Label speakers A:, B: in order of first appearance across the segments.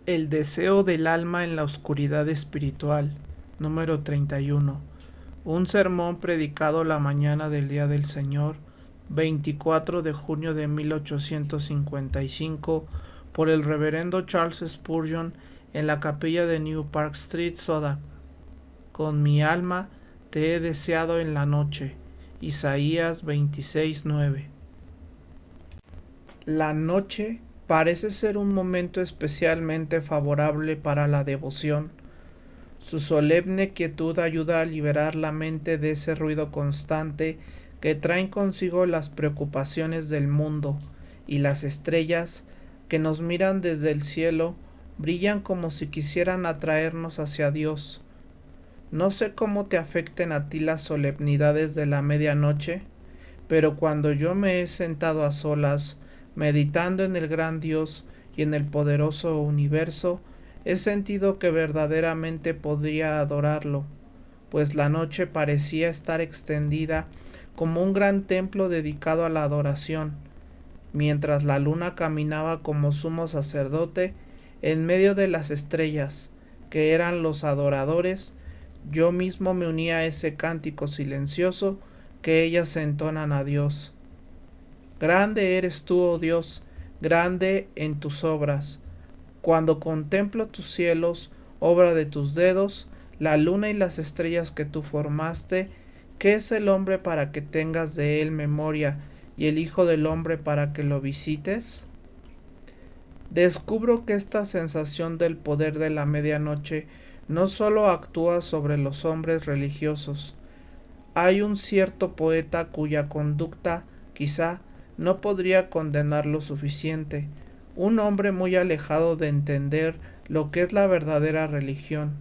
A: El deseo del alma en la oscuridad espiritual, número 31. Un sermón predicado la mañana del Día del Señor, 24 de junio de 1855, por el reverendo Charles Spurgeon en la capilla de New Park Street, Southwark. Con mi alma te he deseado en la noche. Isaías 26:9. La noche parece ser un momento especialmente favorable para la devoción. Su solemne quietud ayuda a liberar la mente de ese ruido constante que traen consigo las preocupaciones del mundo, y las estrellas que nos miran desde el cielo brillan como si quisieran atraernos hacia Dios. No sé cómo te afecten a ti las solemnidades de la medianoche, pero cuando yo me he sentado a solas, meditando en el gran Dios y en el poderoso universo, he sentido que verdaderamente podría adorarlo, pues la noche parecía estar extendida como un gran templo dedicado a la adoración, mientras la luna caminaba como sumo sacerdote en medio de las estrellas, que eran los adoradores. Yo mismo me unía a ese cántico silencioso que ellas entonan a Dios. Grande eres tú, oh Dios, grande en tus obras. Cuando contemplo tus cielos, obra de tus dedos, la luna y las estrellas que tú formaste, ¿qué es el hombre para que tengas de él memoria, y el Hijo del hombre para que lo visites? Descubro que esta sensación del poder de la medianoche no sólo actúa sobre los hombres religiosos. Hay un cierto poeta cuya conducta, quizá, no podría condenar lo suficiente, un hombre muy alejado de entender lo que es la verdadera religión,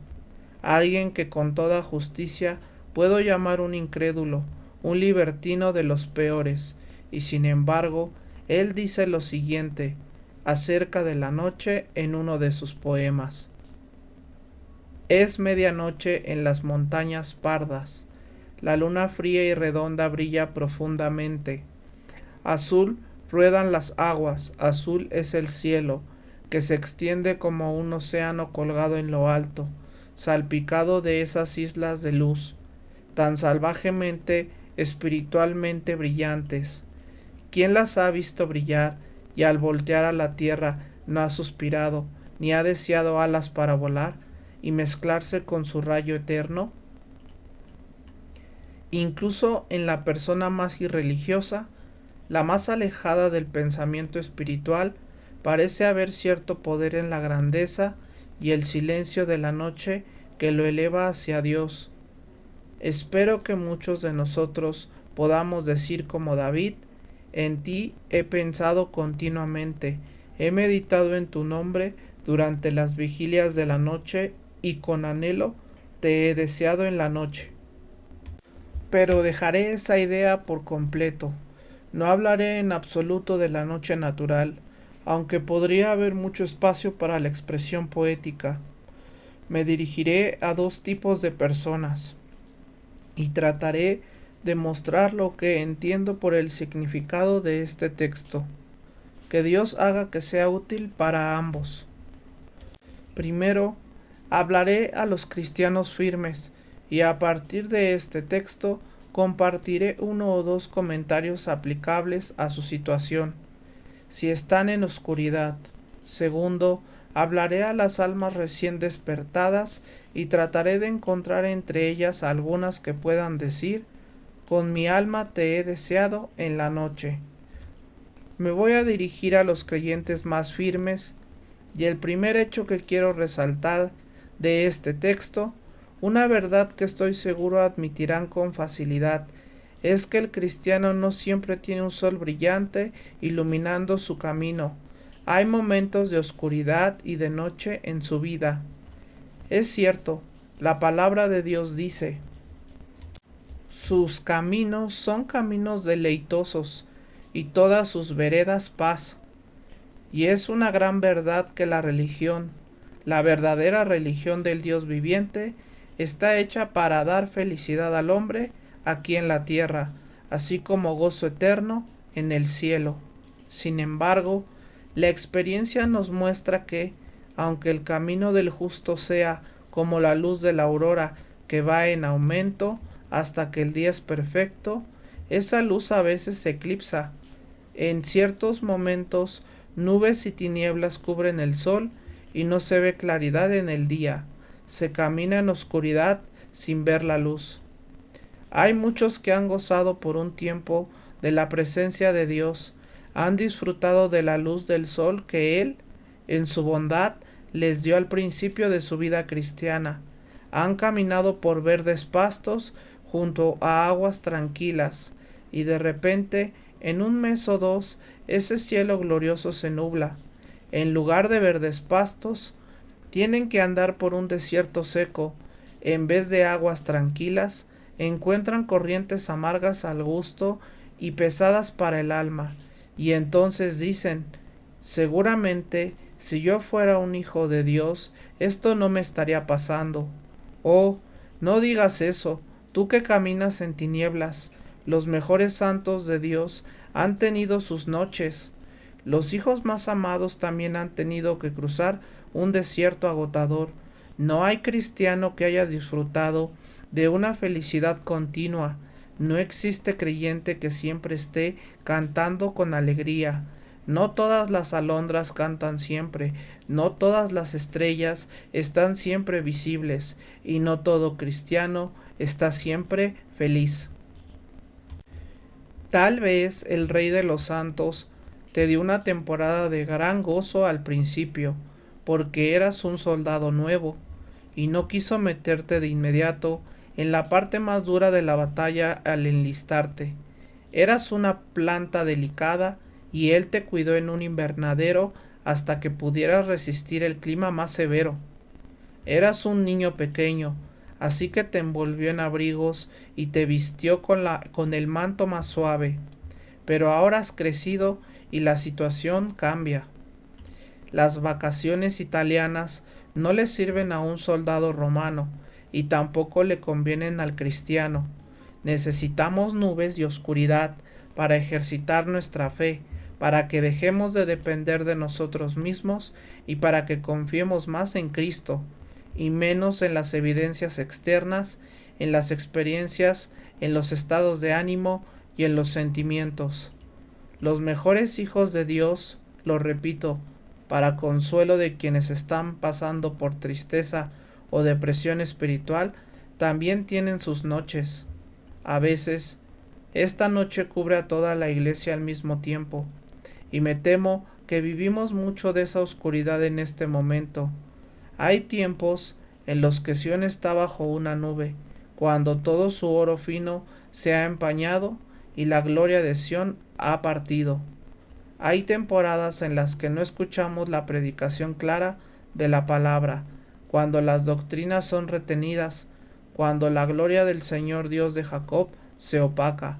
A: alguien que con toda justicia puedo llamar un incrédulo, un libertino de los peores, y sin embargo, él dice lo siguiente acerca de la noche en uno de sus poemas. Es medianoche en las montañas pardas, la luna fría y redonda brilla profundamente. Azul ruedan las aguas, azul es el cielo, que se extiende como un océano colgado en lo alto, salpicado de esas islas de luz, tan salvajemente, espiritualmente brillantes. ¿Quién las ha visto brillar y al voltear a la tierra no ha suspirado, ni ha deseado alas para volar y mezclarse con su rayo eterno? Incluso en la persona más irreligiosa, la más alejada del pensamiento espiritual, parece haber cierto poder en la grandeza y el silencio de la noche que lo eleva hacia Dios. Espero que muchos de nosotros podamos decir como David, en ti he pensado continuamente, he meditado en tu nombre durante las vigilias de la noche y con anhelo te he deseado en la noche. Pero dejaré esa idea por completo. No hablaré en absoluto de la noche natural, aunque podría haber mucho espacio para la expresión poética. Me dirigiré a dos tipos de personas y trataré de mostrar lo que entiendo por el significado de este texto. Que Dios haga que sea útil para ambos. Primero, hablaré a los cristianos firmes y a partir de este texto compartiré uno o dos comentarios aplicables a su situación, si están en oscuridad. Segundo, hablaré a las almas recién despertadas y trataré de encontrar entre ellas algunas que puedan decir, con mi alma te he deseado en la noche. Me voy a dirigir a los creyentes más firmes, y el primer hecho que quiero resaltar de este texto, una verdad que estoy seguro admitirán con facilidad, es que el cristiano no siempre tiene un sol brillante iluminando su camino. Hay momentos de oscuridad y de noche en su vida. Es cierto, la palabra de Dios dice, sus caminos son caminos deleitosos, y todas sus veredas paz. Y es una gran verdad que la religión, la verdadera religión del Dios viviente, está hecha para dar felicidad al hombre aquí en la tierra, así como gozo eterno en el cielo. Sin embargo, la experiencia nos muestra que, aunque el camino del justo sea como la luz de la aurora que va en aumento hasta que el día es perfecto, esa luz a veces se eclipsa. En ciertos momentos, nubes y tinieblas cubren el sol y no se ve claridad en el día. Se camina en oscuridad sin ver la luz. Hay muchos que han gozado por un tiempo de la presencia de Dios, han disfrutado de la luz del sol que Él, en su bondad, les dio al principio de su vida cristiana. Han caminado por verdes pastos junto a aguas tranquilas, y de repente, en un mes o dos, ese cielo glorioso se nubla. En lugar de verdes pastos, tienen que andar por un desierto seco. En vez de aguas tranquilas, encuentran corrientes amargas al gusto y pesadas para el alma. Y entonces dicen, seguramente, si yo fuera un hijo de Dios, esto no me estaría pasando. Oh, no digas eso, tú que caminas en tinieblas. Los mejores santos de Dios han tenido sus noches. Los hijos más amados también han tenido que cruzar un desierto agotador. No hay cristiano que haya disfrutado de una felicidad continua. No existe creyente que siempre esté cantando con alegría. No todas las alondras cantan siempre, no todas las estrellas están siempre visibles, y no todo cristiano está siempre feliz. Tal vez el Rey de los Santos te dio una temporada de gran gozo al principio, porque eras un soldado nuevo, y no quiso meterte de inmediato en la parte más dura de la batalla al enlistarte. Eras una planta delicada, y él te cuidó en un invernadero hasta que pudieras resistir el clima más severo. Eras un niño pequeño, así que te envolvió en abrigos y te vistió con el manto más suave. Pero ahora has crecido y la situación cambia. Las vacaciones italianas no le sirven a un soldado romano y tampoco le convienen al cristiano. Necesitamos nubes y oscuridad para ejercitar nuestra fe, para que dejemos de depender de nosotros mismos y para que confiemos más en Cristo y menos en las evidencias externas, en las experiencias, en los estados de ánimo y en los sentimientos. Los mejores hijos de Dios, lo repito, para consuelo de quienes están pasando por tristeza o depresión espiritual, también tienen sus noches. A veces, esta noche cubre a toda la iglesia al mismo tiempo, y me temo que vivimos mucho de esa oscuridad en este momento. Hay tiempos en los que Sión está bajo una nube, cuando todo su oro fino se ha empañado y la gloria de Sión ha partido. Hay temporadas en las que no escuchamos la predicación clara de la palabra, cuando las doctrinas son retenidas, cuando la gloria del Señor Dios de Jacob se opaca,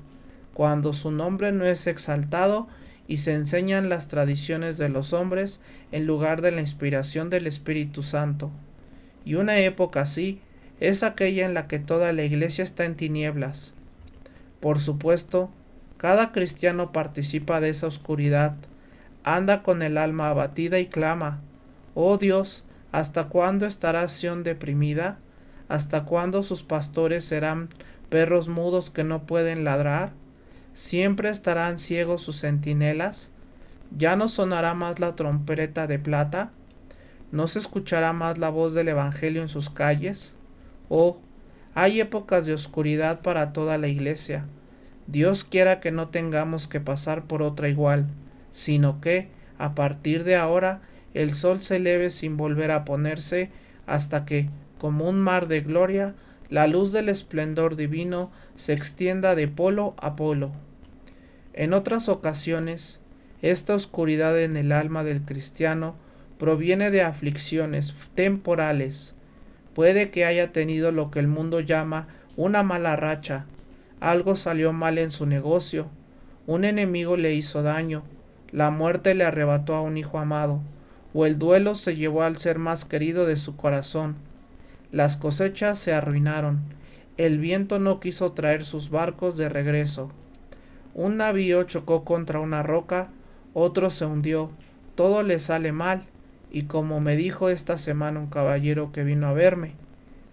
A: cuando su nombre no es exaltado y se enseñan las tradiciones de los hombres en lugar de la inspiración del Espíritu Santo. Y una época así es aquella en la que toda la iglesia está en tinieblas. Por supuesto, cada cristiano participa de esa oscuridad, anda con el alma abatida y clama, oh Dios, ¿hasta cuándo estará Sión deprimida? ¿Hasta cuándo sus pastores serán perros mudos que no pueden ladrar? ¿Siempre estarán ciegos sus centinelas? ¿Ya no sonará más la trompeta de plata? ¿No se escuchará más la voz del Evangelio en sus calles? Oh, hay épocas de oscuridad para toda la iglesia. Dios quiera que no tengamos que pasar por otra igual, sino que, a partir de ahora, el sol se eleve sin volver a ponerse hasta que, como un mar de gloria, la luz del esplendor divino se extienda de polo a polo. En otras ocasiones, esta oscuridad en el alma del cristiano proviene de aflicciones temporales. Puede que haya tenido lo que el mundo llama una mala racha, algo salió mal en su negocio, un enemigo le hizo daño, la muerte le arrebató a un hijo amado, o el duelo se llevó al ser más querido de su corazón. Las cosechas se arruinaron, el viento no quiso traer sus barcos de regreso. Un navío chocó contra una roca, otro se hundió, todo le sale mal, y como me dijo esta semana un caballero que vino a verme: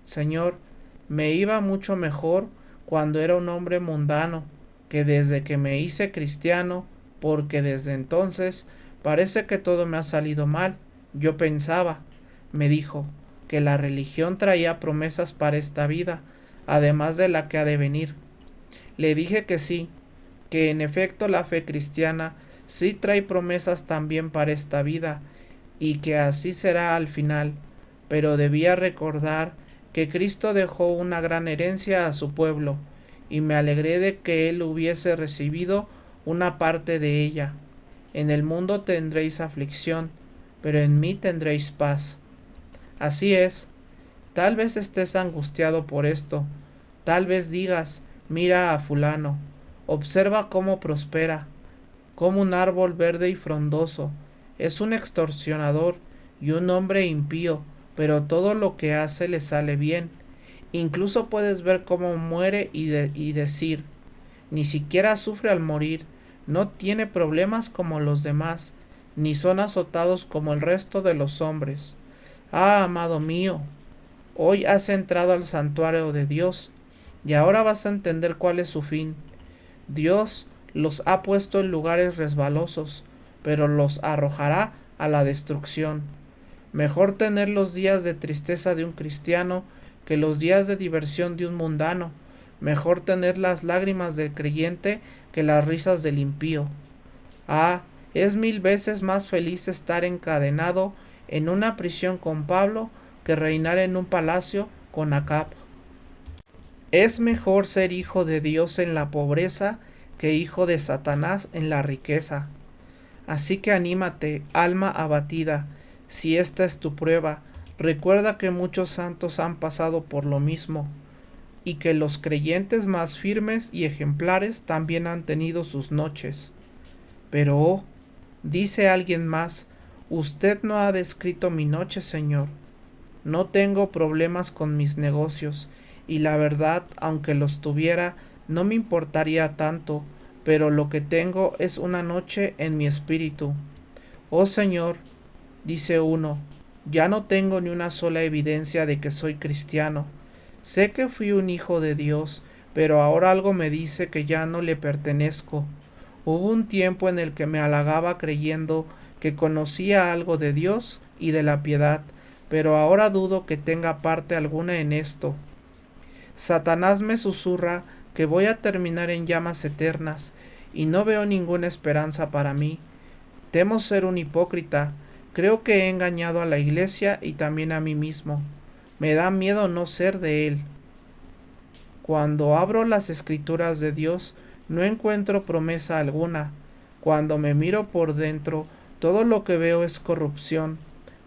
A: Señor, me iba mucho mejor cuando era un hombre mundano que desde que me hice cristiano, porque desde entonces parece que todo me ha salido mal. Yo pensaba, me dijo, que la religión traía promesas para esta vida, además de la que ha de venir. Le dije que sí, que en efecto la fe cristiana sí trae promesas también para esta vida, y que así será al final, pero debía recordar que Cristo dejó una gran herencia a su pueblo, y me alegré de que él hubiese recibido una parte de ella. En el mundo tendréis aflicción, pero en mí tendréis paz. Así es, tal vez estés angustiado por esto, tal vez digas: mira a fulano, observa cómo prospera, como un árbol verde y frondoso. Es un extorsionador y un hombre impío, pero todo lo que hace le sale bien. Incluso puedes ver cómo muere y decir: ni siquiera sufre al morir, no tiene problemas como los demás, ni son azotados como el resto de los hombres. Ah, amado mío, hoy has entrado al santuario de Dios, y ahora vas a entender cuál es su fin. Dios los ha puesto en lugares resbalosos, pero los arrojará a la destrucción. Mejor tener los días de tristeza de un cristiano que los días de diversión de un mundano. Mejor tener las lágrimas del creyente que las risas del impío. Ah, es 1000 veces más feliz estar encadenado en una prisión con Pablo que reinar en un palacio con Acab. Es mejor ser hijo de Dios en la pobreza que hijo de Satanás en la riqueza. Así que anímate, alma abatida, si esta es tu prueba. Recuerda que muchos santos han pasado por lo mismo, y que los creyentes más firmes y ejemplares también han tenido sus noches. Pero dice alguien más: usted no ha descrito mi noche, Señor. No tengo problemas con mis negocios, y la verdad, aunque los tuviera, no me importaría tanto, pero lo que tengo es una noche en mi espíritu. Oh Señor, dice uno, ya no tengo ni una sola evidencia de que soy cristiano. Sé que fui un hijo de Dios, pero ahora algo me dice que ya no le pertenezco. Hubo un tiempo en el que me halagaba creyendo que conocía algo de Dios y de la piedad, pero ahora dudo que tenga parte alguna en esto. Satanás me susurra que voy a terminar en llamas eternas, y no veo ninguna esperanza para mí. Temo ser un hipócrita, creo que he engañado a la iglesia y también a mí mismo. Me da miedo no ser de él. Cuando abro las escrituras de Dios, no encuentro promesa alguna. Cuando me miro por dentro, todo lo que veo es corrupción,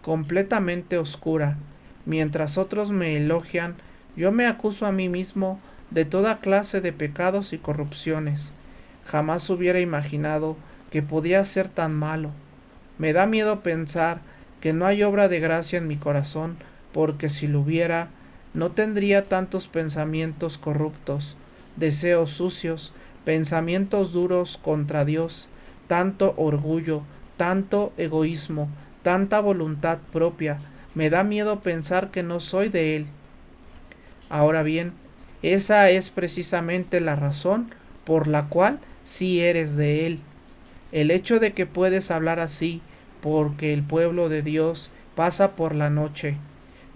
A: completamente oscura. Mientras otros me elogian, yo me acuso a mí mismo de toda clase de pecados y corrupciones. Jamás hubiera imaginado que podía ser tan malo. Me da miedo pensar que no hay obra de gracia en mi corazón, porque si lo hubiera, no tendría tantos pensamientos corruptos, deseos sucios, pensamientos duros contra Dios, tanto orgullo, tanto egoísmo, tanta voluntad propia. Me da miedo pensar que no soy de Él. Ahora bien, esa es precisamente la razón por la cual sí eres de Él. El hecho de que puedes hablar así, porque el pueblo de Dios pasa por la noche.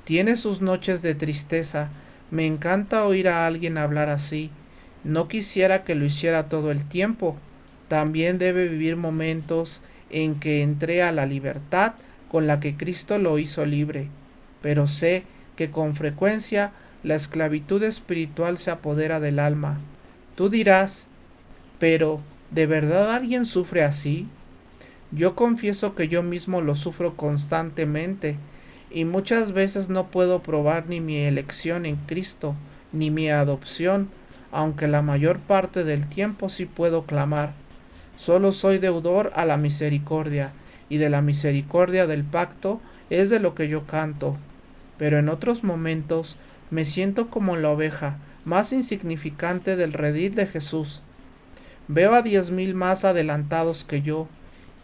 A: Tiene sus noches de tristeza. Me encanta oír a alguien hablar así. No quisiera que lo hiciera todo el tiempo. También debe vivir momentos en que entré a la libertad con la que Cristo lo hizo libre. Pero sé que con frecuencia la esclavitud espiritual se apodera del alma. Tú dirás, pero ¿de verdad alguien sufre así? Yo confieso que yo mismo lo sufro constantemente, y muchas veces no puedo probar ni mi elección en Cristo, ni mi adopción, aunque la mayor parte del tiempo sí puedo clamar. Solo soy deudor a la misericordia, y de la misericordia del pacto es de lo que yo canto. Pero en otros momentos me siento como la oveja más insignificante del redil de Jesús. Veo a 10,000 más adelantados que yo,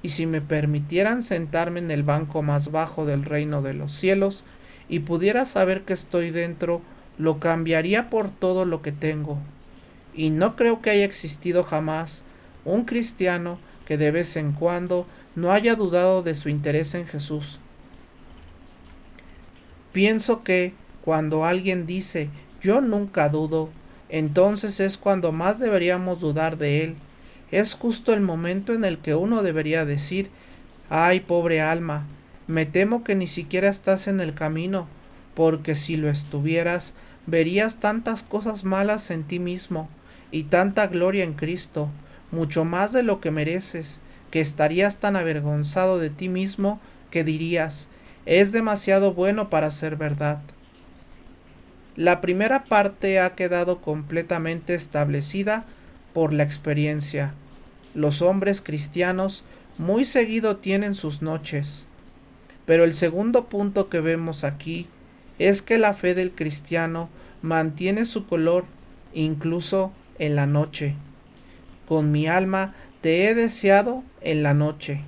A: y si me permitieran sentarme en el banco más bajo del reino de los cielos, y pudiera saber que estoy dentro, lo cambiaría por todo lo que tengo. Y no creo que haya existido jamás un cristiano que de vez en cuando no haya dudado de su interés en Jesús. Pienso que cuando alguien dice yo nunca dudo, entonces es cuando más deberíamos dudar de él. Es justo el momento en el que uno debería decir, ay, pobre alma, me temo que ni siquiera estás en el camino, porque si lo estuvieras, verías tantas cosas malas en ti mismo y tanta gloria en Cristo, mucho más de lo que mereces, que estarías tan avergonzado de ti mismo que dirías, es demasiado bueno para ser verdad. La primera parte ha quedado completamente establecida por la experiencia. Los hombres cristianos muy seguido tienen sus noches. Pero el segundo punto que vemos aquí es que la fe del cristiano mantiene su color incluso en la noche. Con mi alma te he deseado en la noche.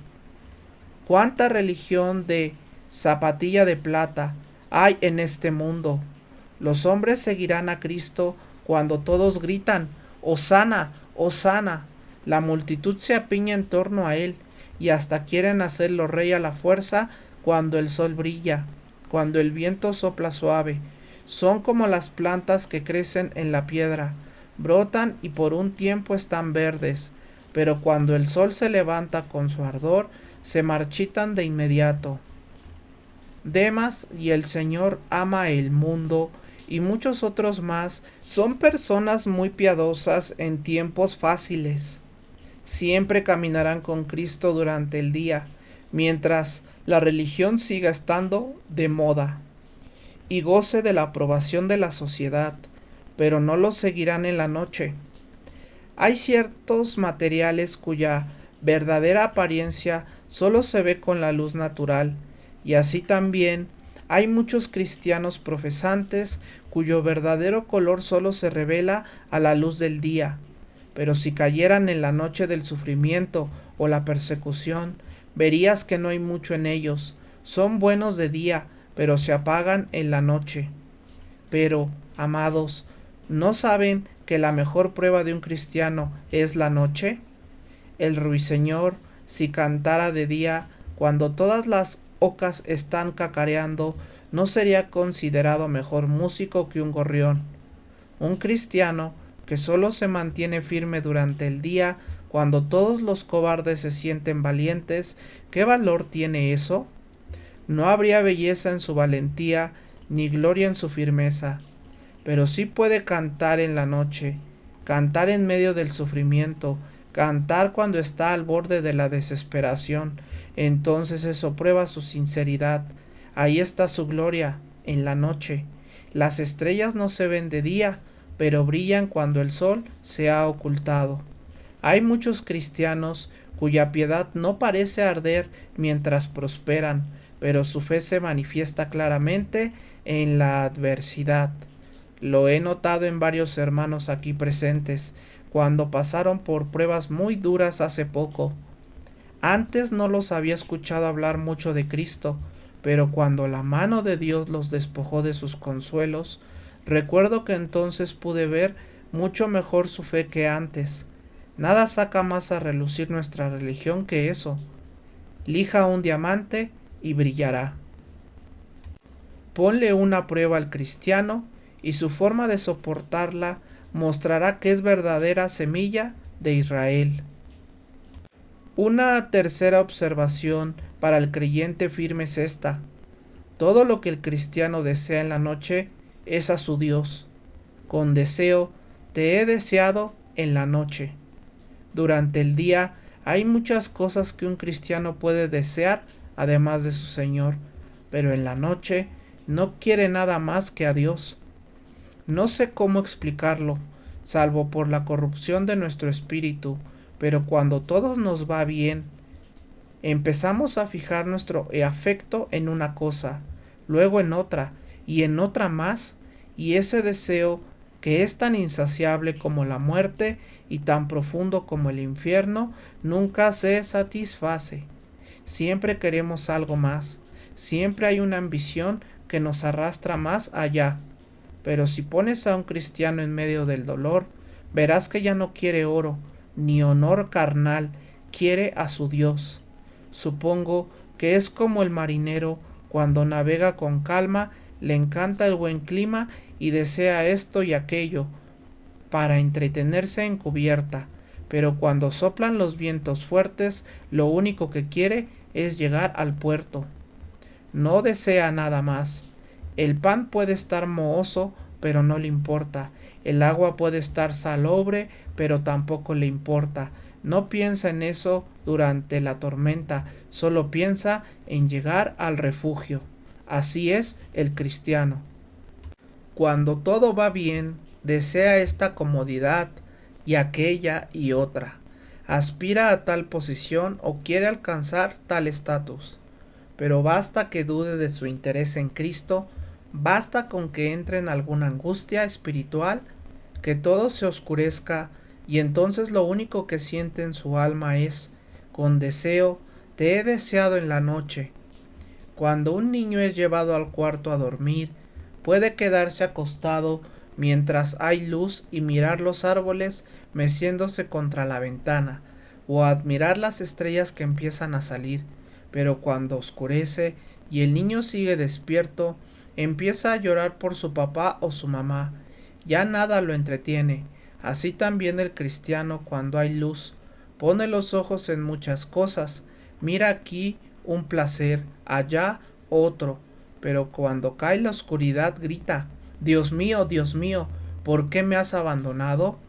A: ¿Cuánta religión de zapatilla de plata hay en este mundo? Los hombres seguirán a Cristo cuando todos gritan, Hosana, Hosana. La multitud se apiña en torno a él y hasta quieren hacerlo rey a la fuerza cuando el sol brilla, cuando el viento sopla suave. Son como las plantas que crecen en la piedra, brotan y por un tiempo están verdes, pero cuando el sol se levanta con su ardor, se marchitan de inmediato. Demas y el Señor ama el mundo y muchos otros más son personas muy piadosas en tiempos fáciles. Siempre caminarán con Cristo durante el día, mientras la religión siga estando de moda y goce de la aprobación de la sociedad, pero no lo seguirán en la noche. Hay ciertos materiales cuya verdadera apariencia solo se ve con la luz natural, y así también hay muchos cristianos profesantes cuyo verdadero color solo se revela a la luz del día. Pero si cayeran en la noche del sufrimiento o la persecución, verías que no hay mucho en ellos. Son buenos de día, pero se apagan en la noche. Pero, amados, ¿no saben que la mejor prueba de un cristiano es la noche? El ruiseñor, si cantara de día, cuando todas las ocas están cacareando, no sería considerado mejor músico que un gorrión. Un cristiano que solo se mantiene firme durante el día, cuando todos los cobardes se sienten valientes, ¿qué valor tiene eso? No habría belleza en su valentía, ni gloria en su firmeza, pero sí puede cantar en la noche, cantar en medio del sufrimiento, cantar cuando está al borde de la desesperación. Entonces eso prueba su sinceridad. Ahí está su gloria, en la noche. Las estrellas no se ven de día, pero brillan cuando el sol se ha ocultado. Hay muchos cristianos cuya piedad no parece arder mientras prosperan, pero su fe se manifiesta claramente en la adversidad. Lo he notado en varios hermanos aquí presentes, cuando pasaron por pruebas muy duras hace poco. Antes no los había escuchado hablar mucho de Cristo, pero cuando la mano de Dios los despojó de sus consuelos, recuerdo que entonces pude ver mucho mejor su fe que antes. Nada saca más a relucir nuestra religión que eso. Lija un diamante y brillará. Ponle una prueba al cristiano y su forma de soportarla mostrará que es verdadera semilla de Israel. Una tercera observación para el creyente firme es esta: todo lo que el cristiano desea en la noche es a su Dios. Con deseo te he deseado en la noche. Durante el día hay muchas cosas que un cristiano puede desear además de su Señor, pero en la noche no quiere nada más que a Dios. No sé cómo explicarlo, salvo por la corrupción de nuestro espíritu, pero cuando todo nos va bien, empezamos a fijar nuestro afecto en una cosa, luego en otra, y en otra más, y ese deseo que es tan insaciable como la muerte y tan profundo como el infierno, nunca se satisface. Siempre queremos algo más, siempre hay una ambición que nos arrastra más allá. Pero si pones a un cristiano en medio del dolor, verás que ya no quiere oro, ni honor carnal, quiere a su Dios. Supongo que es como el marinero cuando navega con calma, le encanta el buen clima y desea esto y aquello para entretenerse en cubierta, pero cuando soplan los vientos fuertes, lo único que quiere es llegar al puerto. No desea nada más. El pan puede estar mohoso, pero no le importa. El agua puede estar salobre, pero tampoco le importa. No piensa en eso durante la tormenta, solo piensa en llegar al refugio. Así es el cristiano. Cuando todo va bien, desea esta comodidad y aquella y otra. Aspira a tal posición o quiere alcanzar tal estatus. Pero basta que dude de su interés en Cristo, basta con que entre en alguna angustia espiritual, que todo se oscurezca y entonces lo único que siente en su alma es, con deseo, te he deseado en la noche. Cuando un niño es llevado al cuarto a dormir, puede quedarse acostado mientras hay luz y mirar los árboles meciéndose contra la ventana, o admirar las estrellas que empiezan a salir, pero cuando oscurece y el niño sigue despierto, empieza a llorar por su papá o su mamá. Ya nada lo entretiene. Así también el cristiano, cuando hay luz, pone los ojos en muchas cosas, mira aquí un placer, allá otro, pero cuando cae la oscuridad grita, Dios mío, ¿por qué me has abandonado?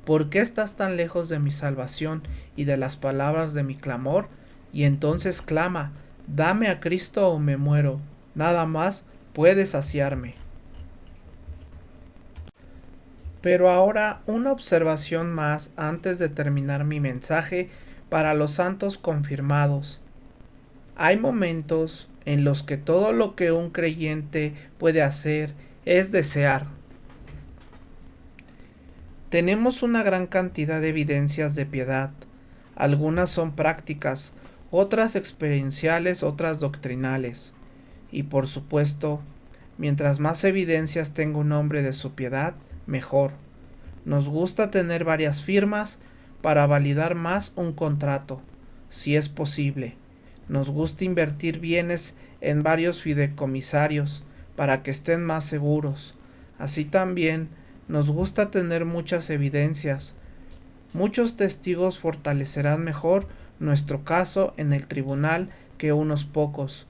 A: ¿Por qué estás tan lejos de mi salvación y de las palabras de mi clamor? Y entonces clama, dame a Cristo o me muero, nada más puede saciarme. Pero ahora una observación más antes de terminar mi mensaje para los santos confirmados. Hay momentos en los que todo lo que un creyente puede hacer es desear. Tenemos una gran cantidad de evidencias de piedad. Algunas son prácticas, otras experienciales, otras doctrinales. Y por supuesto, mientras más evidencias tenga un hombre de su piedad, mejor. Nos gusta tener varias firmas para validar más un contrato, si es posible. Nos gusta invertir bienes en varios fideicomisarios para que estén más seguros. Así también nos gusta tener muchas evidencias. Muchos testigos fortalecerán mejor nuestro caso en el tribunal que unos pocos,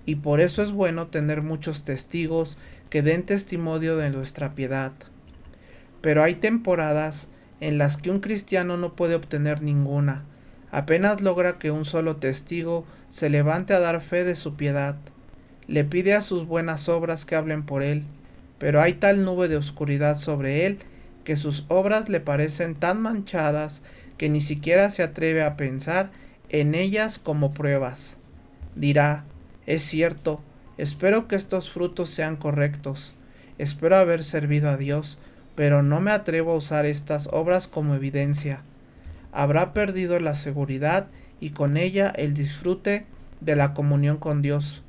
A: y por eso es bueno tener muchos testigos que den testimonio de nuestra piedad. Pero hay temporadas en las que un cristiano no puede obtener ninguna. Apenas logra que un solo testigo se levante a dar fe de su piedad. Le pide a sus buenas obras que hablen por él, pero hay tal nube de oscuridad sobre él que sus obras le parecen tan manchadas que ni siquiera se atreve a pensar en ellas como pruebas. Dirá, es cierto, espero que estos frutos sean correctos, espero haber servido a Dios, pero no me atrevo a usar estas obras como evidencia. Habrá perdido la seguridad y con ella el disfrute de la comunión con Dios.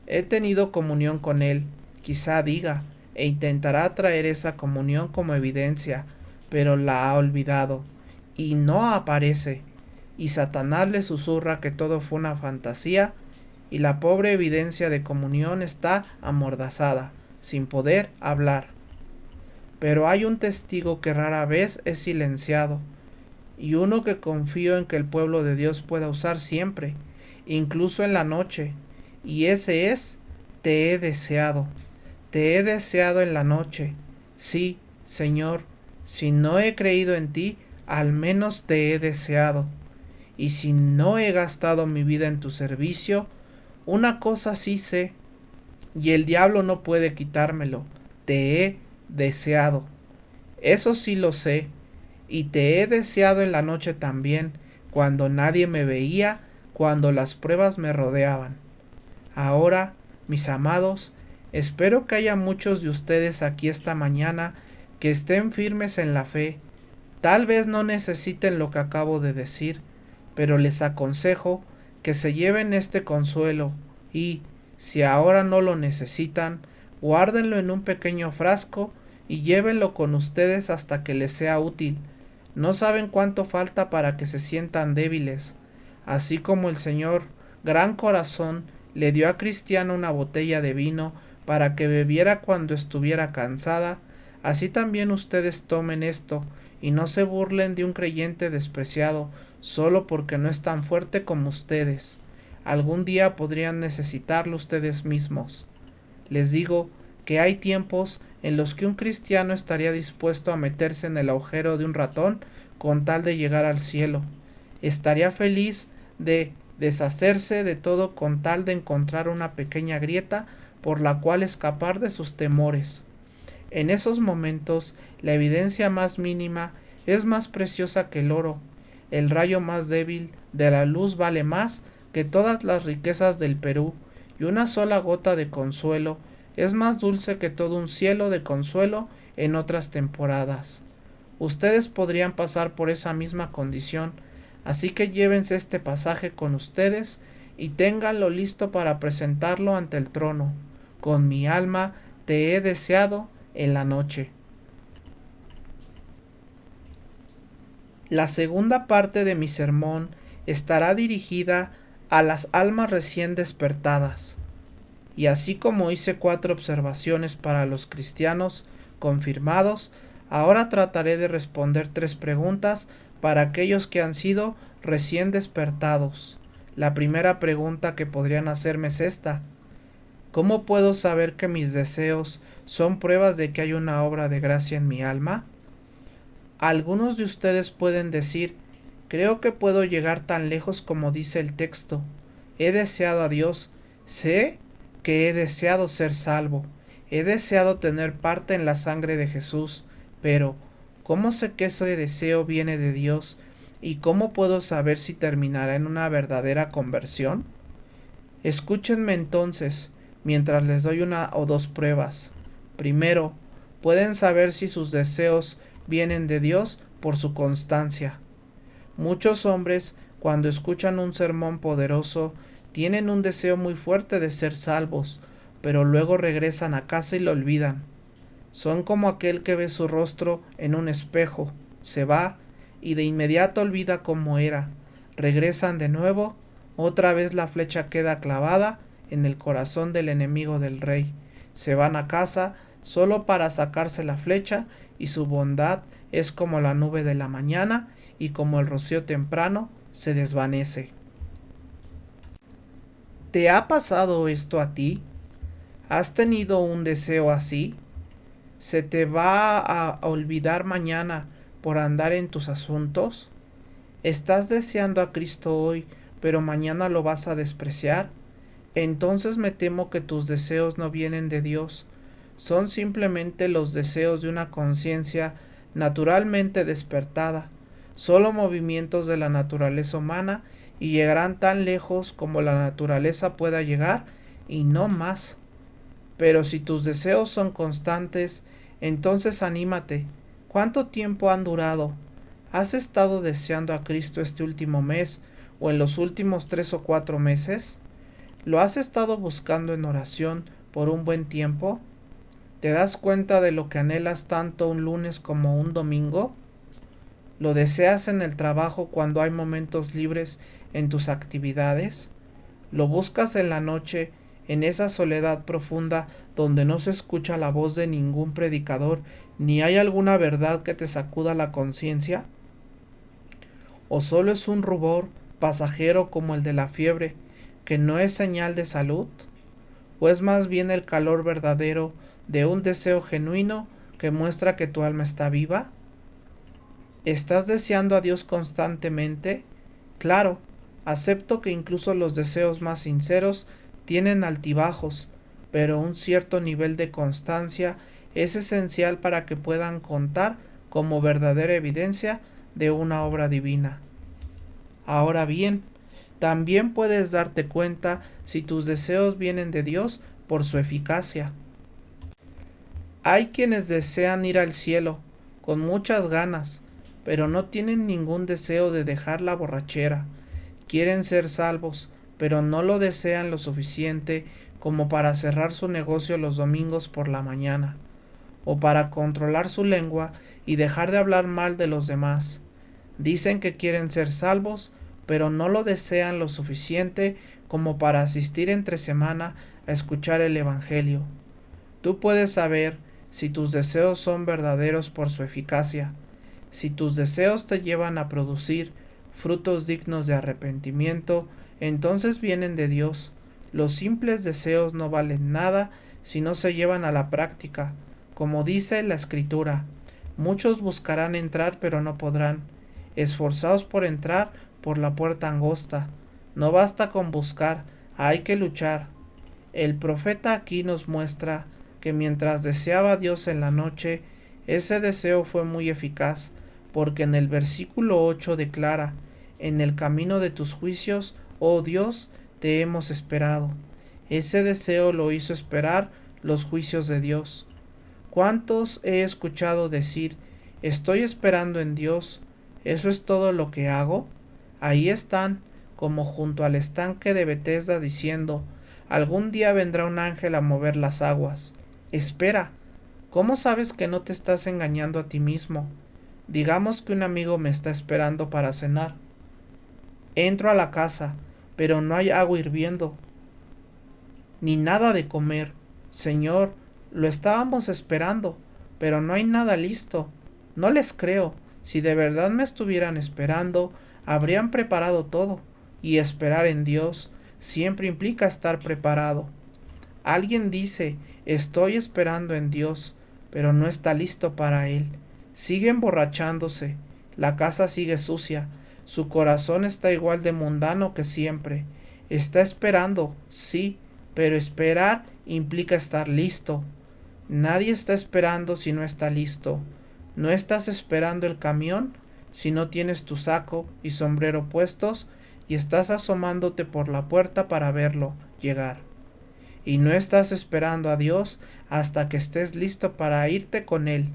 A: He tenido comunión con Él, quizá diga, e intentará traer esa comunión como evidencia, pero la ha olvidado, y no aparece, y Satanás le susurra que todo fue una fantasía, y la pobre evidencia de comunión está amordazada, sin poder hablar. Pero hay un testigo que rara vez es silenciado, y uno que confío en que el pueblo de Dios pueda usar siempre, incluso en la noche, y ese es, te he deseado en la noche. Sí, Señor, si no he creído en ti, al menos te he deseado. Y si no he gastado mi vida en tu servicio, una cosa sí sé, y el diablo no puede quitármelo, te he deseado. Eso sí lo sé, y te he deseado en la noche también, cuando nadie me veía, cuando las pruebas me rodeaban. Ahora, mis amados, espero que haya muchos de ustedes aquí esta mañana que estén firmes en la fe. Tal vez no necesiten lo que acabo de decir, pero les aconsejo que se lleven este consuelo y, si ahora no lo necesitan, guárdenlo en un pequeño frasco y llévenlo con ustedes hasta que les sea útil. No saben cuánto falta para que se sientan débiles. Así como el Señor, gran corazón, le dio a Cristiana una botella de vino para que bebiera cuando estuviera cansada, así también ustedes tomen esto y no se burlen de un creyente despreciado solo porque no es tan fuerte como ustedes. Algún día podrían necesitarlo ustedes mismos. Les digo que hay tiempos en los que un cristiano estaría dispuesto a meterse en el agujero de un ratón con tal de llegar al cielo. Estaría feliz de deshacerse de todo con tal de encontrar una pequeña grieta por la cual escapar de sus temores. En esos momentos, la evidencia más mínima es más preciosa que el oro. El rayo más débil de la luz vale más que todas las riquezas del Perú, y una sola gota de consuelo es más dulce que todo un cielo de consuelo en otras temporadas. Ustedes podrían pasar por esa misma condición, así que llévense este pasaje con ustedes y ténganlo listo para presentarlo ante el trono. Con mi alma te he deseado en la noche. La segunda parte de mi sermón estará dirigida a las almas recién despertadas. Y así como hice 4 observaciones para los cristianos confirmados, ahora trataré de responder 3 preguntas para aquellos que han sido recién despertados. La primera pregunta que podrían hacerme es esta: ¿cómo puedo saber que mis deseos son pruebas de que hay una obra de gracia en mi alma? Algunos de ustedes pueden decir: creo que puedo llegar tan lejos como dice el texto. He deseado a Dios, sé que he deseado ser salvo, he deseado tener parte en la sangre de Jesús, pero ¿cómo sé que ese deseo viene de Dios? ¿Y cómo puedo saber si terminará en una verdadera conversión? Escúchenme entonces, mientras les doy 1 o 2 pruebas. Primero, pueden saber si sus deseos vienen de Dios por su constancia. Muchos hombres, cuando escuchan un sermón poderoso, tienen un deseo muy fuerte de ser salvos, pero luego regresan a casa y lo olvidan. Son como aquel que ve su rostro en un espejo, se va y de inmediato olvida cómo era. Regresan de nuevo, otra vez la flecha queda clavada en el corazón del enemigo del rey. Se van a casa solo para sacarse la flecha, y su bondad es como la nube de la mañana y como el rocío temprano se desvanece. ¿Te ha pasado esto a ti? ¿Has tenido un deseo así? ¿Se te va a olvidar mañana por andar en tus asuntos? ¿Estás deseando a Cristo hoy, pero mañana lo vas a despreciar? Entonces me temo que tus deseos no vienen de Dios. Son simplemente los deseos de una conciencia naturalmente despertada, solo movimientos de la naturaleza humana, y llegarán tan lejos como la naturaleza pueda llegar y no más. Pero si tus deseos son constantes, entonces anímate. ¿Cuánto tiempo han durado? ¿Has estado deseando a Cristo este último mes o en los últimos 3 o 4 meses? ¿Lo has estado buscando en oración por un buen tiempo? ¿Te das cuenta de lo que anhelas tanto un lunes como un domingo? ¿Lo deseas en el trabajo cuando hay momentos libres en tus actividades? ¿Lo buscas en la noche, en esa soledad profunda donde no se escucha la voz de ningún predicador ni hay alguna verdad que te sacuda la conciencia? ¿O solo es un rubor pasajero como el de la fiebre, que no es señal de salud? ¿O es más bien el calor verdadero de un deseo genuino que muestra que tu alma está viva? ¿Estás deseando a Dios constantemente? Claro, acepto que incluso los deseos más sinceros tienen altibajos, pero un cierto nivel de constancia es esencial para que puedan contar como verdadera evidencia de una obra divina. Ahora bien, también puedes darte cuenta si tus deseos vienen de Dios por su eficacia. Hay quienes desean ir al cielo con muchas ganas, pero no tienen ningún deseo de dejar la borrachera. Quieren ser salvos, pero no lo desean lo suficiente como para cerrar su negocio los domingos por la mañana, o para controlar su lengua y dejar de hablar mal de los demás. Dicen que quieren ser salvos, pero no lo desean lo suficiente como para asistir entre semana a escuchar el Evangelio. Tú puedes saber si tus deseos son verdaderos por su eficacia. Si tus deseos te llevan a producir frutos dignos de arrepentimiento, entonces vienen de Dios. Los simples deseos no valen nada si no se llevan a la práctica. Como dice la Escritura, muchos buscarán entrar pero no podrán. Esforzaos por entrar por la puerta angosta. No basta con buscar, hay que luchar. El profeta aquí nos muestra que mientras deseaba a Dios en la noche, ese deseo fue muy eficaz, porque en el versículo 8 declara: en el camino de tus juicios, oh Dios, te hemos esperado. Ese deseo lo hizo esperar los juicios de Dios. ¿Cuántos he escuchado decir: estoy esperando en Dios, eso es todo lo que hago? Ahí están, como junto al estanque de Betesda, diciendo: algún día vendrá un ángel a mover las aguas. Espera, ¿cómo sabes que no te estás engañando a ti mismo? Digamos que un amigo me está esperando para cenar. Entro a la casa, pero no hay agua hirviendo, ni nada de comer. Señor, lo estábamos esperando, pero no hay nada listo. No les creo. Si de verdad me estuvieran esperando, habrían preparado todo, y esperar en Dios siempre implica estar preparado. Alguien dice: estoy esperando en Dios, pero no está listo para Él. Sigue emborrachándose, la casa sigue sucia, su corazón está igual de mundano que siempre. Está esperando, sí, pero esperar implica estar listo. Nadie está esperando si no está listo. No estás esperando el camión si no tienes tu saco y sombrero puestos y estás asomándote por la puerta para verlo llegar. Y no estás esperando a Dios hasta que estés listo para irte con Él.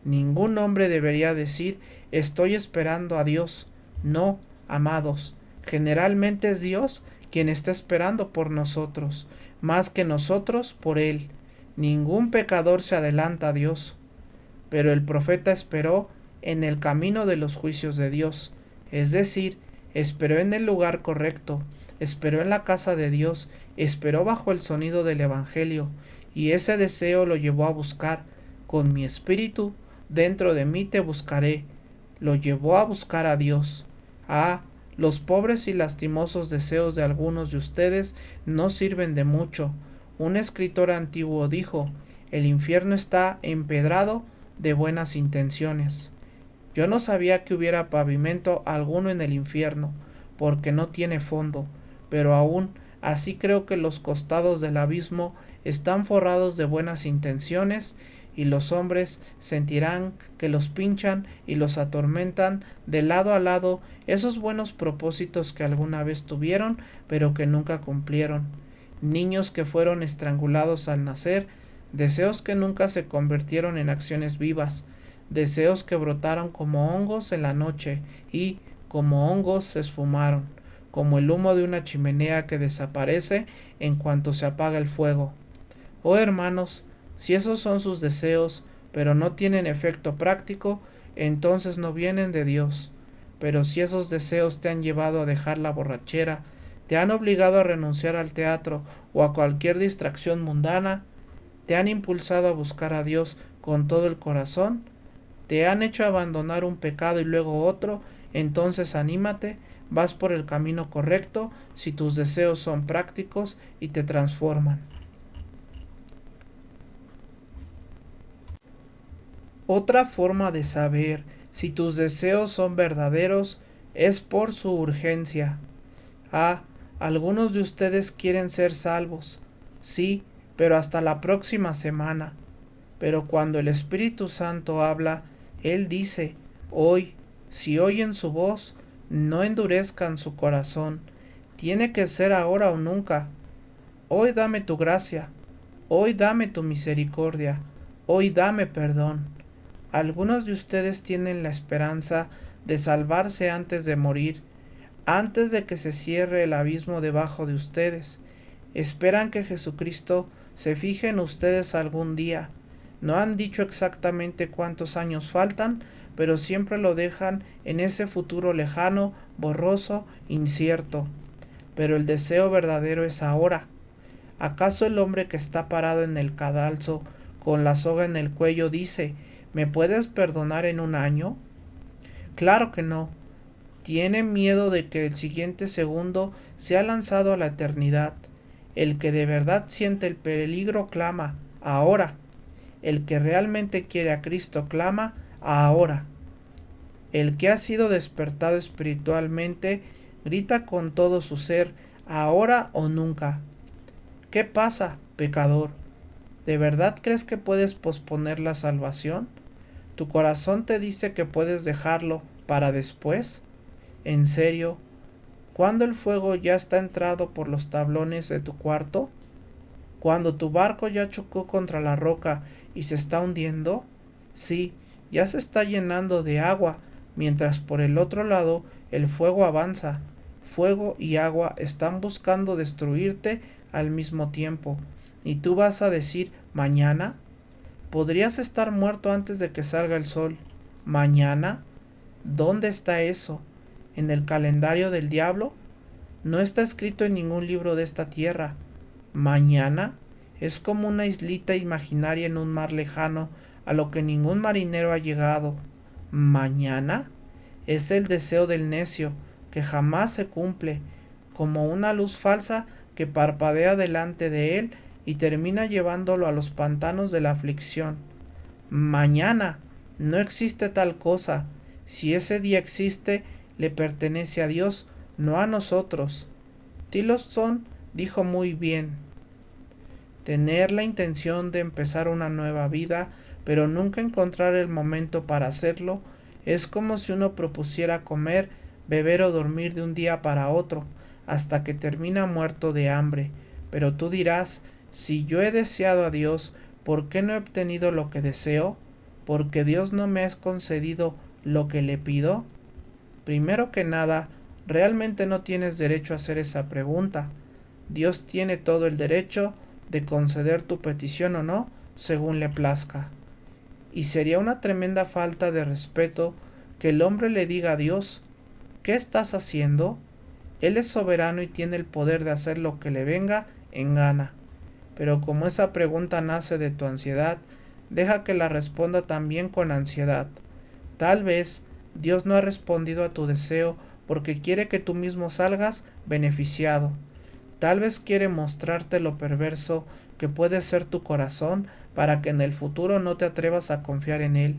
A: Ningún hombre debería decir: estoy esperando a Dios. No, amados, generalmente es Dios quien está esperando por nosotros, más que nosotros por Él. Ningún pecador se adelanta a Dios. Pero el profeta esperó en el camino de los juicios de Dios, es decir, esperó en el lugar correcto, esperó en la casa de Dios, esperó bajo el sonido del Evangelio, y ese deseo lo llevó a buscar: con mi espíritu dentro de mí te buscaré. Lo llevó a buscar a Dios. Ah, los pobres y lastimosos deseos de algunos de ustedes no sirven de mucho. Un escritor antiguo dijo: el infierno está empedrado de buenas intenciones. Yo no sabía que hubiera pavimento alguno en el infierno, porque no tiene fondo, pero aún así creo que los costados del abismo están forrados de buenas intenciones, y los hombres sentirán que los pinchan y los atormentan de lado a lado esos buenos propósitos que alguna vez tuvieron, pero que nunca cumplieron. Niños que fueron estrangulados al nacer, deseos que nunca se convirtieron en acciones vivas, deseos que brotaron como hongos en la noche y, como hongos, se esfumaron, como el humo de una chimenea que desaparece en cuanto se apaga el fuego. Oh hermanos, si esos son sus deseos, pero no tienen efecto práctico, entonces no vienen de Dios. Pero si esos deseos te han llevado a dejar la borrachera, te han obligado a renunciar al teatro o a cualquier distracción mundana, te han impulsado a buscar a Dios con todo el corazón, te han hecho abandonar un pecado y luego otro, entonces anímate, vas por el camino correcto si tus deseos son prácticos y te transforman. Otra forma de saber si tus deseos son verdaderos es por su urgencia. Ah, algunos de ustedes quieren ser salvos, sí, pero hasta la próxima semana. Pero cuando el Espíritu Santo habla, Él dice: hoy, si oyen su voz, no endurezcan su corazón. Tiene que ser ahora o nunca. Hoy dame tu gracia. Hoy dame tu misericordia, hoy dame perdón. Algunos de ustedes tienen la esperanza de salvarse antes de morir, antes de que se cierre el abismo debajo de ustedes. Esperan que Jesucristo se fije en ustedes algún día. No han dicho exactamente cuántos años faltan, pero siempre lo dejan en ese futuro lejano, borroso, incierto. Pero el deseo verdadero es ahora. ¿Acaso el hombre que está parado en el cadalso con la soga en el cuello dice, ¿me puedes perdonar en un año? Claro que no. Tiene miedo de que el siguiente segundo sea lanzado a la eternidad. El que de verdad siente el peligro clama, ahora. El que realmente quiere a Cristo clama, ahora. El que ha sido despertado espiritualmente grita con todo su ser, ahora o nunca. ¿Qué pasa, pecador? ¿De verdad crees que puedes posponer la salvación? ¿Tu corazón te dice que puedes dejarlo para después? ¿En serio? ¿Cuándo el fuego ya está entrado por los tablones de tu cuarto? ¿Cuando tu barco ya chocó contra la roca y se está hundiendo? Sí, ya se está llenando de agua, mientras por el otro lado el fuego avanza. Fuego y agua están buscando destruirte al mismo tiempo. ¿Y tú vas a decir mañana? Podrías estar muerto antes de que salga el sol. ¿Mañana? ¿Dónde está eso? ¿En el calendario del diablo? No está escrito en ningún libro de esta tierra. ¿Mañana? Es como una islita imaginaria en un mar lejano a lo que ningún marinero ha llegado. ¿Mañana? Es el deseo del necio, que jamás se cumple, como una luz falsa que parpadea delante de él y termina llevándolo a los pantanos de la aflicción. Mañana. No existe tal cosa. Si ese día existe, le pertenece a Dios, no a nosotros. Tillotson dijo muy bien: tener la intención de empezar una nueva vida, pero nunca encontrar el momento para hacerlo, es como si uno propusiera comer, beber o dormir de un día para otro, hasta que termina muerto de hambre. Pero tú dirás, si yo he deseado a Dios, ¿por qué no he obtenido lo que deseo? ¿Porque Dios no me ha concedido lo que le pido? Primero que nada, realmente no tienes derecho a hacer esa pregunta. Dios tiene todo el derecho de conceder tu petición o no, según le plazca. Y sería una tremenda falta de respeto que el hombre le diga a Dios, ¿qué estás haciendo? Él es soberano y tiene el poder de hacer lo que le venga en gana. Pero como esa pregunta nace de tu ansiedad, deja que la responda también con ansiedad. Tal vez Dios no ha respondido a tu deseo porque quiere que tú mismo salgas beneficiado. Tal vez quiere mostrarte lo perverso que puede ser tu corazón para que en el futuro no te atrevas a confiar en él.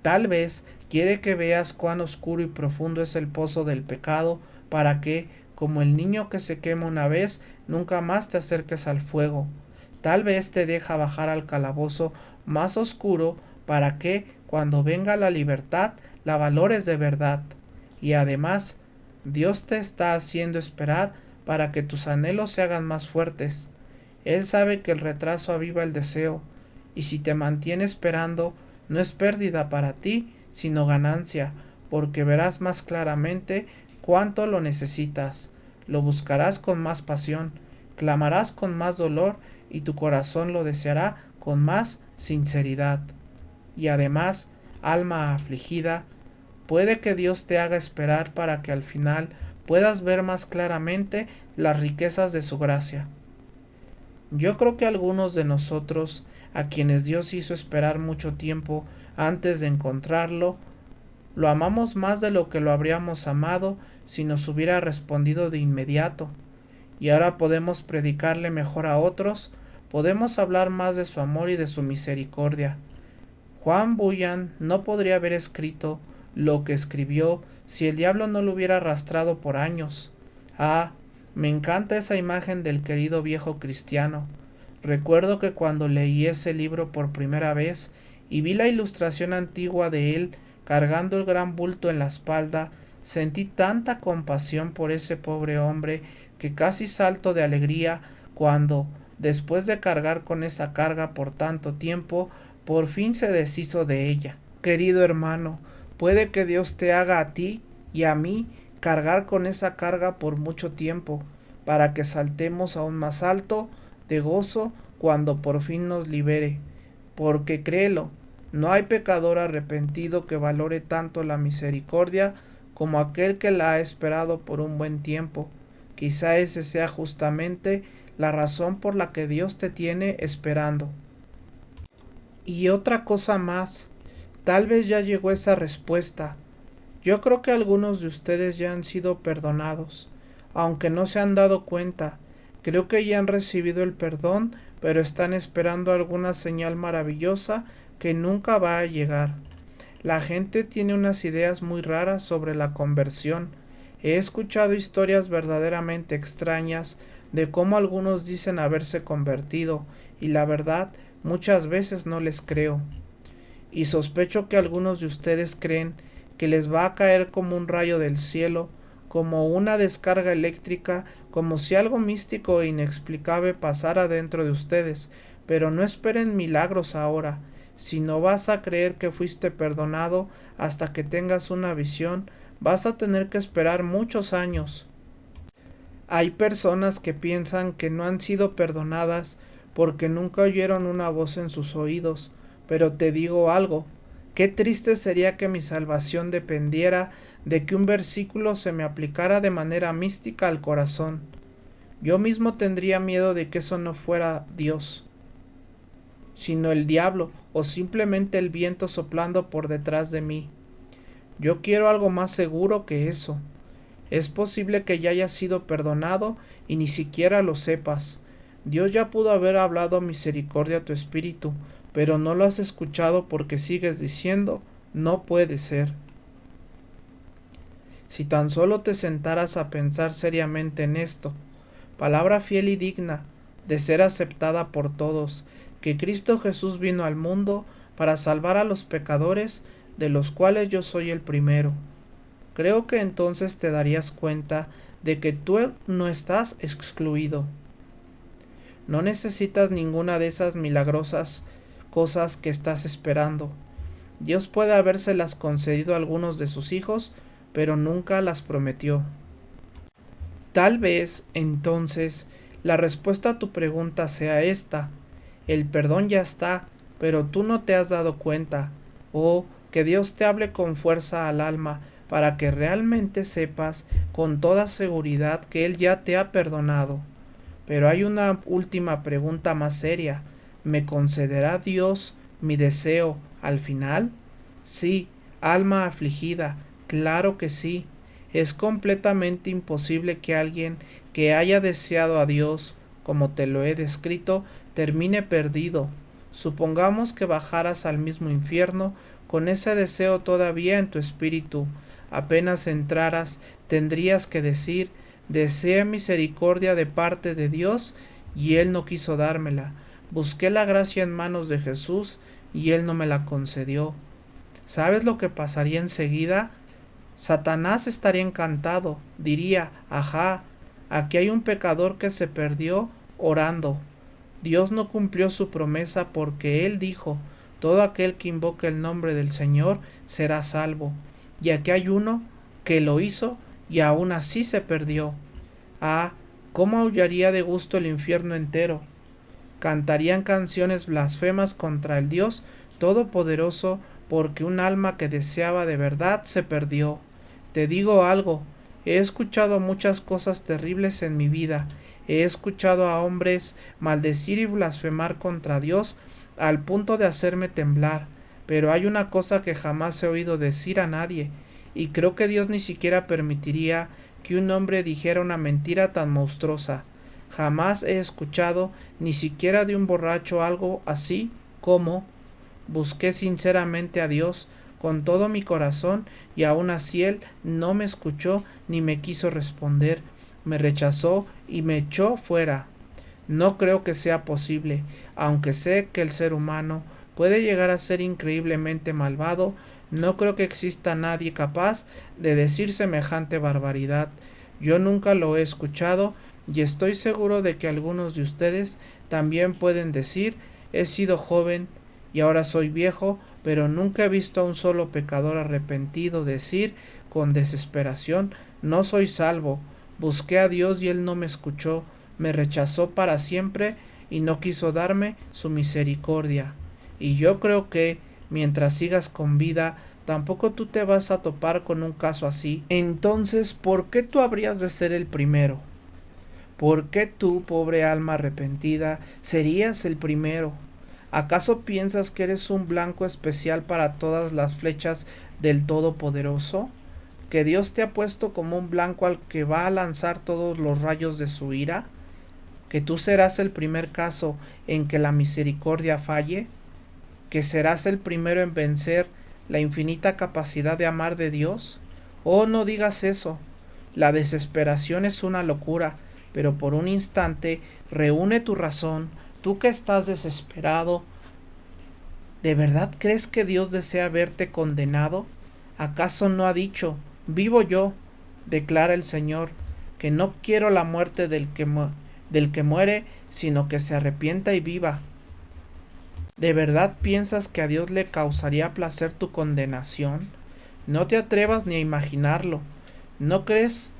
A: Tal vez quiere que veas cuán oscuro y profundo es el pozo del pecado para que, como el niño que se quema una vez, nunca más te acerques al fuego. Tal vez te deja bajar al calabozo más oscuro para que, cuando venga la libertad, la valores de verdad. Y además, Dios te está haciendo esperar para que tus anhelos se hagan más fuertes. Él sabe que el retraso aviva el deseo, y si te mantiene esperando, no es pérdida para ti, sino ganancia, porque verás más claramente cuánto lo necesitas, lo buscarás con más pasión, clamarás con más dolor, y tu corazón lo deseará con más sinceridad. Y además, alma afligida, puede que Dios te haga esperar para que al final puedas ver más claramente las riquezas de su gracia. Yo creo que algunos de nosotros, a quienes Dios hizo esperar mucho tiempo antes de encontrarlo, lo amamos más de lo que lo habríamos amado si nos hubiera respondido de inmediato. Y ahora podemos predicarle mejor a otros, podemos hablar más de su amor y de su misericordia. Juan Bunyan no podría haber escrito lo que escribió si el diablo no lo hubiera arrastrado por años. Ah, me encanta esa imagen del querido viejo cristiano. Recuerdo que cuando leí ese libro por primera vez y vi la ilustración antigua de él cargando el gran bulto en la espalda, sentí tanta compasión por ese pobre hombre que casi salto de alegría cuando, después de cargar con esa carga por tanto tiempo, por fin se deshizo de ella. Querido hermano, puede que Dios te haga a ti y a mí cargar con esa carga por mucho tiempo, para que saltemos aún más alto de gozo cuando por fin nos libere. Porque créelo, no hay pecador arrepentido que valore tanto la misericordia como aquel que la ha esperado por un buen tiempo. Quizá ese sea justamente la razón por la que Dios te tiene esperando. Y otra cosa más, tal vez ya llegó esa respuesta. Yo creo que algunos de ustedes ya han sido perdonados, aunque no se han dado cuenta. Creo que ya han recibido el perdón, pero están esperando alguna señal maravillosa que nunca va a llegar. La gente tiene unas ideas muy raras sobre la conversión. He escuchado historias verdaderamente extrañas de cómo algunos dicen haberse convertido, y la verdad, muchas veces no les creo. Y sospecho que algunos de ustedes creen que les va a caer como un rayo del cielo, como una descarga eléctrica, como si algo místico e inexplicable pasara dentro de ustedes. Pero no esperen milagros ahora. Si no vas a creer que fuiste perdonado hasta que tengas una visión, vas a tener que esperar muchos años. Hay personas que piensan que no han sido perdonadas porque nunca oyeron una voz en sus oídos, pero te digo algo, qué triste sería que mi salvación dependiera de que un versículo se me aplicara de manera mística al corazón. Yo mismo tendría miedo de que eso no fuera Dios, sino el diablo o simplemente el viento soplando por detrás de mí. Yo quiero algo más seguro que eso. Es posible que ya hayas sido perdonado y ni siquiera lo sepas. Dios ya pudo haber hablado misericordia a tu espíritu, pero no lo has escuchado porque sigues diciendo, no puede ser. Si tan solo te sentaras a pensar seriamente en esto, palabra fiel y digna de ser aceptada por todos, que Cristo Jesús vino al mundo para salvar a los pecadores, de los cuales yo soy el primero. Creo que entonces te darías cuenta de que tú no estás excluido. No necesitas ninguna de esas milagrosas cosas que estás esperando. Dios puede habérselas concedido a algunos de sus hijos, pero nunca las prometió. Tal vez, entonces, la respuesta a tu pregunta sea esta: el perdón ya está, pero tú no te has dado cuenta. O que Dios te hable con fuerza al alma para que realmente sepas con toda seguridad que Él ya te ha perdonado. Pero hay una última pregunta más seria. ¿Me concederá Dios mi deseo al final? Sí, alma afligida, claro que sí. Es completamente imposible que alguien que haya deseado a Dios, como te lo he descrito, termine perdido. Supongamos que bajaras al mismo infierno con ese deseo todavía en tu espíritu. Apenas entraras, tendrías que decir: deseé misericordia de parte de Dios y Él no quiso dármela. Busqué la gracia en manos de Jesús y Él no me la concedió. ¿Sabes lo que pasaría enseguida? Satanás estaría encantado, diría: ajá, aquí hay un pecador que se perdió orando. Dios no cumplió su promesa porque Él dijo: todo aquel que invoque el nombre del Señor será salvo. Y aquí hay uno que lo hizo y aún así se perdió. Ah, cómo aullaría de gusto el infierno entero. Cantarían canciones blasfemas contra el Dios Todopoderoso porque un alma que deseaba de verdad se perdió. Te digo algo, he escuchado muchas cosas terribles en mi vida. He escuchado a hombres maldecir y blasfemar contra Dios al punto de hacerme temblar, pero hay una cosa que jamás he oído decir a nadie, y creo que Dios ni siquiera permitiría que un hombre dijera una mentira tan monstruosa. Jamás he escuchado ni siquiera de un borracho algo así como: busqué sinceramente a Dios con todo mi corazón y aun así Él no me escuchó ni me quiso responder, me rechazó y me echó fuera. No creo que sea posible, aunque sé que el ser humano puede llegar a ser increíblemente malvado. No creo que exista nadie capaz de decir semejante barbaridad. Yo nunca lo he escuchado Y estoy seguro de que algunos de ustedes también pueden decir, he sido joven y ahora soy viejo, pero nunca he visto a un solo pecador arrepentido decir con desesperación, no soy salvo, busqué a Dios y Él no me escuchó, me rechazó para siempre y no quiso darme su misericordia. Y yo creo que, mientras sigas con vida, tampoco tú te vas a topar con un caso así. Entonces, ¿por qué tú habrías de ser el primero? ¿Por qué tú, pobre alma arrepentida, serías el primero? ¿Acaso piensas que eres un blanco especial para todas las flechas del Todopoderoso? ¿Que Dios te ha puesto como un blanco al que va a lanzar todos los rayos de su ira? ¿Que tú serás el primer caso en que la misericordia falle? ¿Que serás el primero en vencer la infinita capacidad de amar de Dios? Oh, no digas eso. La desesperación es una locura, pero por un instante reúne tu razón. Tú que estás desesperado, ¿de verdad crees que Dios desea verte condenado? ¿Acaso no ha dicho, vivo yo, declara el Señor, que no quiero la muerte del que muere, sino que se arrepienta y viva? ¿De verdad piensas que a Dios le causaría placer tu condenación? No te atrevas ni a imaginarlo. ¿No crees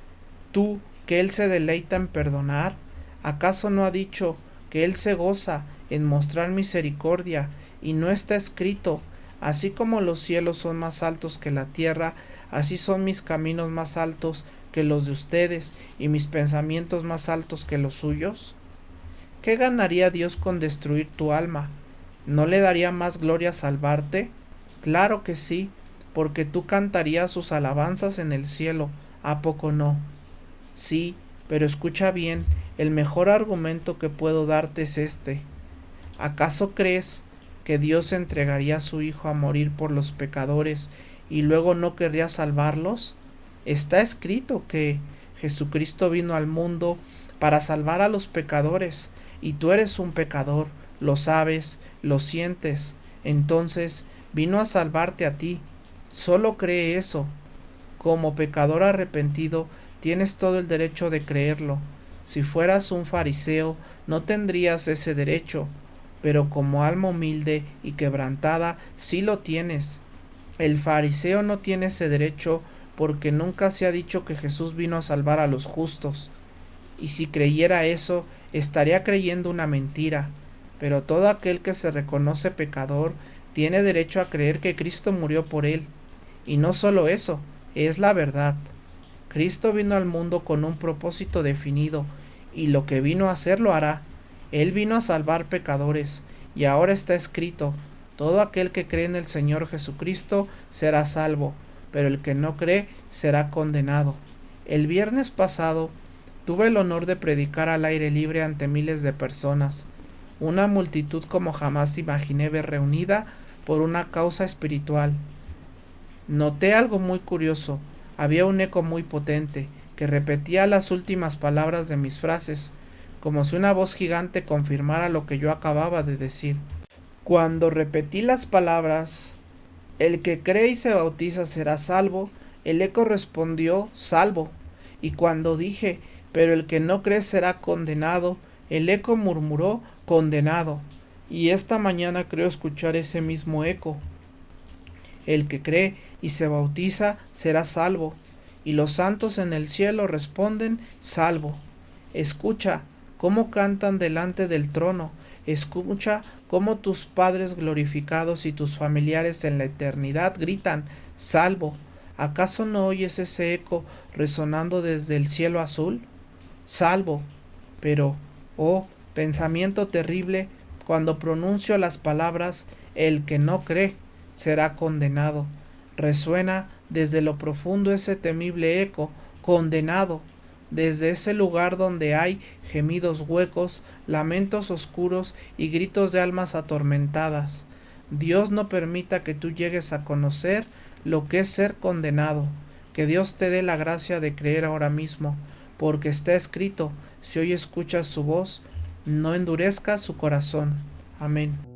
A: tú que Él se deleita en perdonar? ¿Acaso no ha dicho que Él se goza en mostrar misericordia? Y no está escrito, así como los cielos son más altos que la tierra, así son mis caminos más altos que los de ustedes, y mis pensamientos más altos que los suyos? ¿Qué ganaría Dios con destruir tu alma? ¿No le daría más gloria salvarte? Claro que sí, porque tú cantarías sus alabanzas en el cielo, ¿a poco no? Sí, pero escucha bien, el mejor argumento que puedo darte es este. ¿Acaso crees que Dios entregaría a su Hijo a morir por los pecadores y luego no querría salvarlos? Está escrito que Jesucristo vino al mundo para salvar a los pecadores, y tú eres un pecador, lo sabes, lo sientes, entonces vino a salvarte a ti. Solo cree eso. Como pecador arrepentido, tienes todo el derecho de creerlo. Si fueras un fariseo, no tendrías ese derecho, pero como alma humilde y quebrantada, sí lo tienes. El fariseo no tiene ese derecho porque nunca se ha dicho que Jesús vino a salvar a los justos. Y si creyera eso, estaría creyendo una mentira. Pero todo aquel que se reconoce pecador tiene derecho a creer que Cristo murió por él. Y no solo eso, es la verdad. Cristo vino al mundo con un propósito definido, y lo que vino a hacer lo hará. Él vino a salvar pecadores, y ahora está escrito, todo aquel que cree en el Señor Jesucristo será salvo, pero el que no cree será condenado. El viernes pasado tuve el honor de predicar al aire libre ante miles de personas, una multitud como jamás imaginé ver reunida por una causa espiritual. Noté algo muy curioso. Había un eco muy potente, que repetía las últimas palabras de mis frases, como si una voz gigante confirmara lo que yo acababa de decir. Cuando repetí las palabras, el que cree y se bautiza será salvo, el eco respondió, salvo. Y cuando dije, pero el que no cree será condenado, el eco murmuró, condenado. Y esta mañana creo escuchar ese mismo eco. El que cree y se bautiza será salvo. Y los santos en el cielo responden, salvo. Escucha cómo cantan delante del trono. Escucha cómo tus padres glorificados y tus familiares en la eternidad gritan, salvo. ¿Acaso no oyes ese eco resonando desde el cielo azul? Salvo. Pero, oh, pensamiento terrible, cuando pronuncio las palabras, el que no cree será condenado. Resuena desde lo profundo ese temible eco, condenado, desde ese lugar donde hay gemidos huecos, lamentos oscuros y gritos de almas atormentadas. Dios no permita que tú llegues a conocer lo que es ser condenado. Que Dios te dé la gracia de creer ahora mismo, porque está escrito, si hoy escuchas su voz, no endurezcas su corazón. Amén.